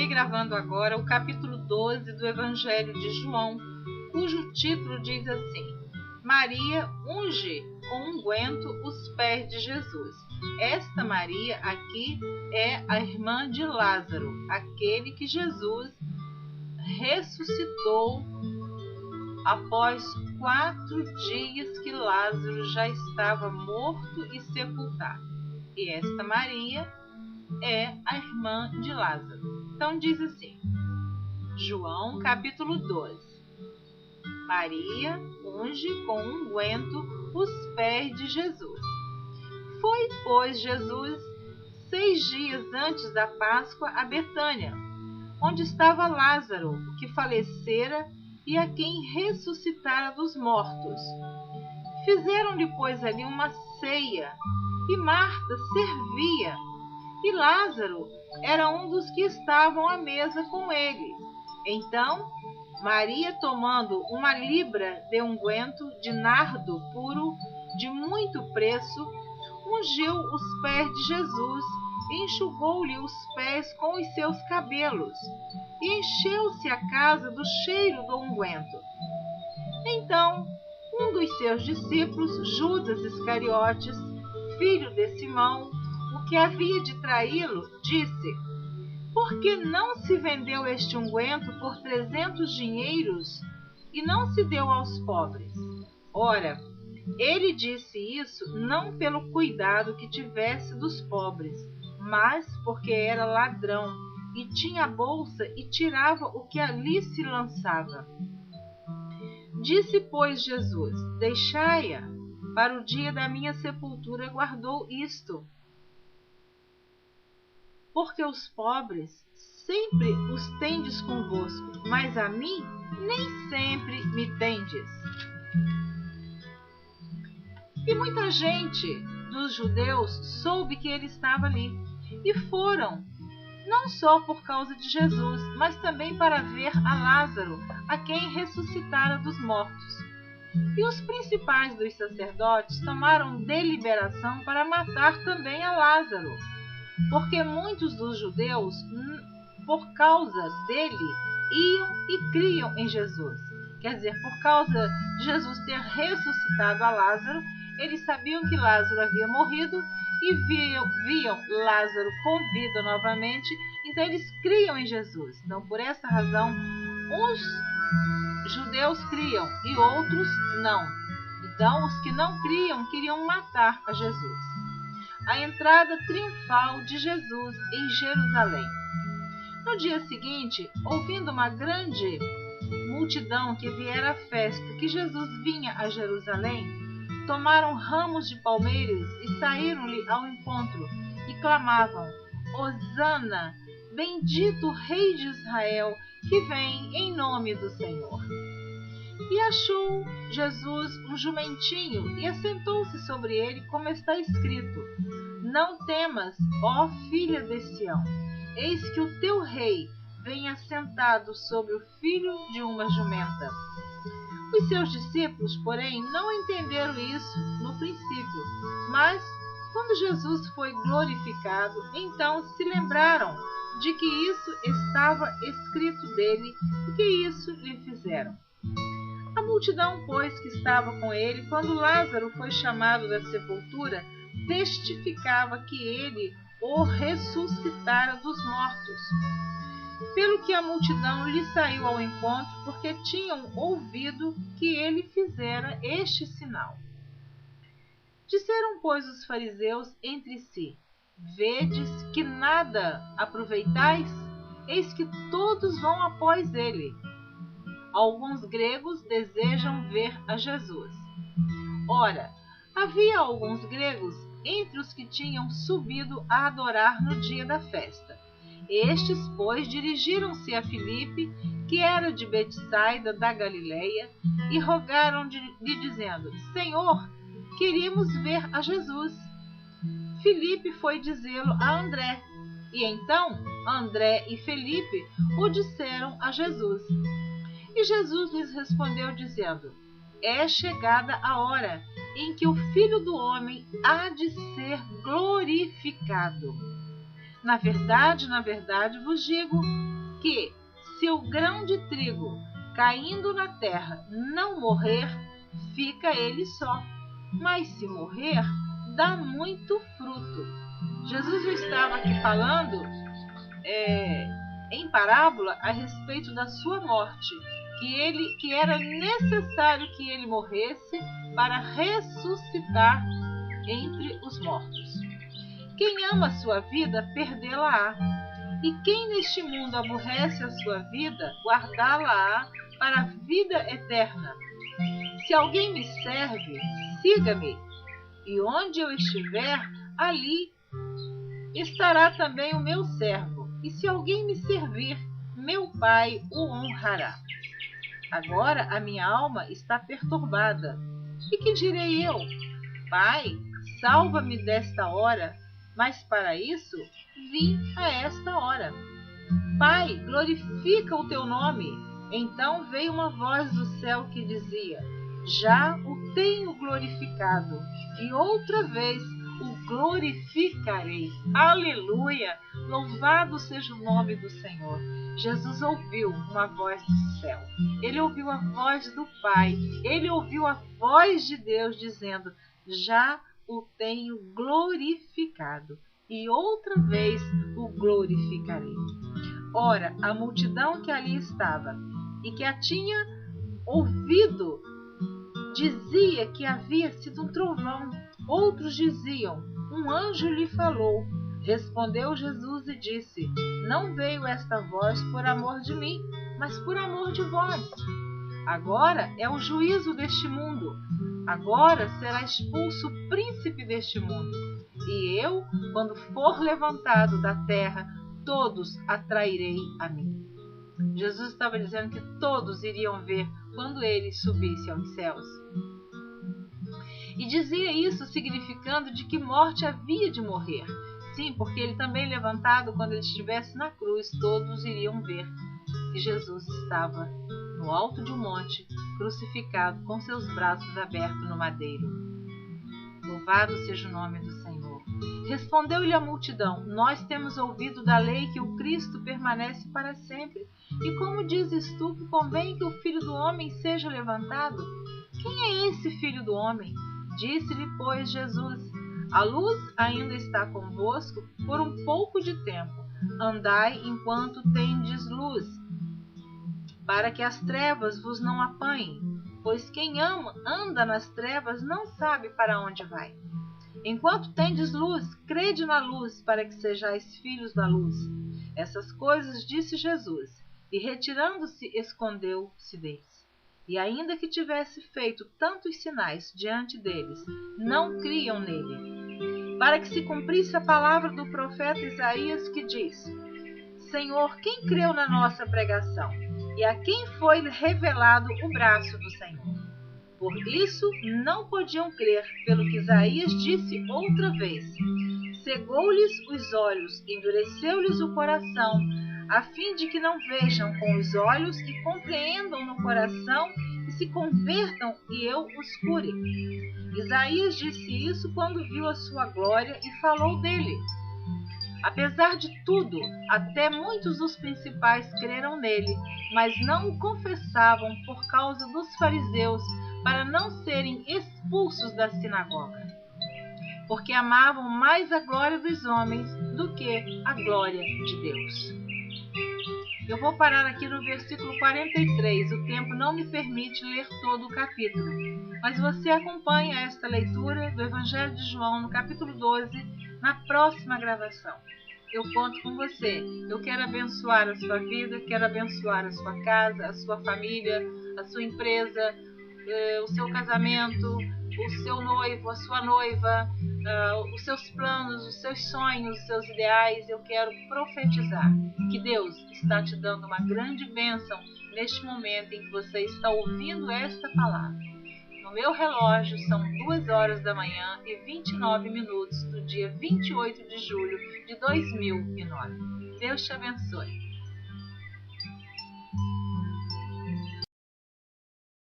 Estarei gravando agora o capítulo 12 do Evangelho de João, cujo título diz assim: Maria unge com unguento os pés de Jesus. Esta Maria aqui é a irmã de Lázaro, aquele que Jesus ressuscitou após 4 dias que Lázaro já estava morto e sepultado. E esta Maria é a irmã de Lázaro. Então diz assim, João capítulo 12. Maria unge com unguento os pés de Jesus. Foi, pois, Jesus 6 dias antes da Páscoa a Betânia, onde estava Lázaro, que falecera e a quem ressuscitara dos mortos. Fizeram-lhe, pois, ali uma ceia, e Marta servia, e Lázaro era um dos que estavam à mesa com ele. Então, Maria, tomando uma libra de unguento de nardo puro, de muito preço, ungiu os pés de Jesus, e enxugou-lhe os pés com os seus cabelos, e encheu-se a casa do cheiro do unguento. Então, um dos seus discípulos, Judas Iscariotes, filho de Simão, o que havia de traí-lo, disse: Por que não se vendeu este unguento por 300 dinheiros e não se deu aos pobres? Ora, ele disse isso não pelo cuidado que tivesse dos pobres, mas porque era ladrão e tinha a bolsa e tirava o que ali se lançava. Disse, pois, Jesus: Deixai-a, para o dia da minha sepultura guardou isto. Porque os pobres sempre os tendes convosco, mas a mim nem sempre me tendes. E muita gente dos judeus soube que ele estava ali, e foram, não só por causa de Jesus, mas também para ver a Lázaro, a quem ressuscitara dos mortos. E os principais dos sacerdotes tomaram deliberação para matar também a Lázaro, porque muitos dos judeus, por causa dele, iam e criam em Jesus. Quer dizer, por causa de Jesus ter ressuscitado a Lázaro, eles sabiam que Lázaro havia morrido e viam Lázaro com vida novamente, então eles criam em Jesus. Então, por essa razão, uns judeus criam e outros não. Então, os que não criam queriam matar a Jesus. A entrada triunfal de Jesus em Jerusalém. No dia seguinte, ouvindo uma grande multidão que viera à festa, que Jesus vinha a Jerusalém, tomaram ramos de palmeiras e saíram-lhe ao encontro e clamavam: Hosana, bendito o Rei de Israel, que vem em nome do Senhor. E achou Jesus um jumentinho e assentou-se sobre ele, como está escrito: Não temas, ó filha de Sião, eis que o teu rei vem assentado sobre o filho de uma jumenta. Os seus discípulos, porém, não entenderam isso no princípio, mas, quando Jesus foi glorificado, então se lembraram de que isso estava escrito dele e que isso lhe fizeram. A multidão, pois, que estava com ele, quando Lázaro foi chamado da sepultura, testificava que ele o ressuscitara dos mortos. Pelo que a multidão lhe saiu ao encontro, porque tinham ouvido que ele fizera este sinal. Disseram, pois, os fariseus entre si: Vedes que nada aproveitais? Eis que todos vão após ele. Alguns gregos desejam ver a Jesus. Ora, havia alguns gregos entre os que tinham subido a adorar no dia da festa. Estes, pois, dirigiram-se a Filipe, que era de Betsaida da Galileia, e rogaram-lhe, dizendo: Senhor, queríamos ver a Jesus. Filipe foi dizê-lo a André, e então André e Filipe o disseram a Jesus. E Jesus lhes respondeu, dizendo: É chegada a hora em que o Filho do Homem há de ser glorificado. Na verdade vos digo que, se o grão de trigo caindo na terra não morrer, fica ele só, mas se morrer, dá muito fruto. Jesus estava aqui falando em parábola a respeito da sua morte, que era necessário que ele morresse para ressuscitar entre os mortos. Quem ama a sua vida, perdê-la-á. E quem neste mundo aborrece a sua vida, guardá-la-á para a vida eterna. Se alguém me serve, siga-me, e onde eu estiver, ali estará também o meu servo. E se alguém me servir, meu Pai o honrará. Agora a minha alma está perturbada. E que direi eu? Pai, salva-me desta hora, mas para isso vim a esta hora. Pai, glorifica o teu nome. Então veio uma voz do céu que dizia: já o tenho glorificado, e outra vez o glorificarei. Aleluia! Louvado seja o nome do Senhor. Jesus ouviu uma voz do céu. Ele ouviu a voz do Pai. Ele ouviu a voz de Deus dizendo: já o tenho glorificado, e outra vez o glorificarei. Ora, a multidão que ali estava e que a tinha ouvido dizia que havia sido um trovão. Outros diziam: um anjo lhe falou. Respondeu Jesus e disse: não veio esta voz por amor de mim, mas por amor de vós. Agora é o juízo deste mundo. Agora será expulso o príncipe deste mundo. E eu, quando for levantado da terra, todos atrairei a mim. Jesus estava dizendo que todos iriam ver quando ele subisse aos céus. E dizia isso significando de que morte havia de morrer. Sim, porque ele também levantado, quando ele estivesse na cruz, todos iriam ver que Jesus estava no alto de um monte, crucificado, com seus braços abertos no madeiro. Louvado seja o nome do Senhor. Respondeu-lhe a multidão: nós temos ouvido da lei que o Cristo permanece para sempre. E como dizes tu que convém que o Filho do Homem seja levantado? Quem é esse Filho do Homem? Disse-lhe, pois, Jesus: a luz ainda está convosco por um pouco de tempo. Andai enquanto tendes luz, para que as trevas vos não apanhem. Pois quem anda nas trevas não sabe para onde vai. Enquanto tendes luz, crede na luz, para que sejais filhos da luz. Essas coisas disse Jesus, e retirando-se, escondeu-se deles. E ainda que tivesse feito tantos sinais diante deles, não criam nele. Para que se cumprisse a palavra do profeta Isaías, que diz: Senhor, quem creu na nossa pregação? E a quem foi revelado o braço do Senhor? Por isso não podiam crer, pelo que Isaías disse outra vez: cegou-lhes os olhos, endureceu-lhes o coração, a fim de que não vejam com os olhos e compreendam no coração e se convertam e eu os cure. Isaías disse isso quando viu a sua glória e falou dele. Apesar de tudo, até muitos dos principais creram nele, mas não o confessavam por causa dos fariseus, para não serem expulsos da sinagoga, porque amavam mais a glória dos homens do que a glória de Deus. Eu vou parar aqui no versículo 43, o tempo não me permite ler todo o capítulo, mas você acompanha esta leitura do Evangelho de João no capítulo 12, na próxima gravação. Eu conto com você. Eu quero abençoar a sua vida, quero abençoar a sua casa, a sua família, a sua empresa, o seu casamento, o seu noivo, a sua noiva, os seus planos, os seus sonhos, os seus ideais. Eu quero profetizar que Deus está te dando uma grande bênção neste momento em que você está ouvindo esta palavra. No meu relógio são 2 horas da manhã e 29 minutos do dia 28 de julho de 2009. Deus te abençoe.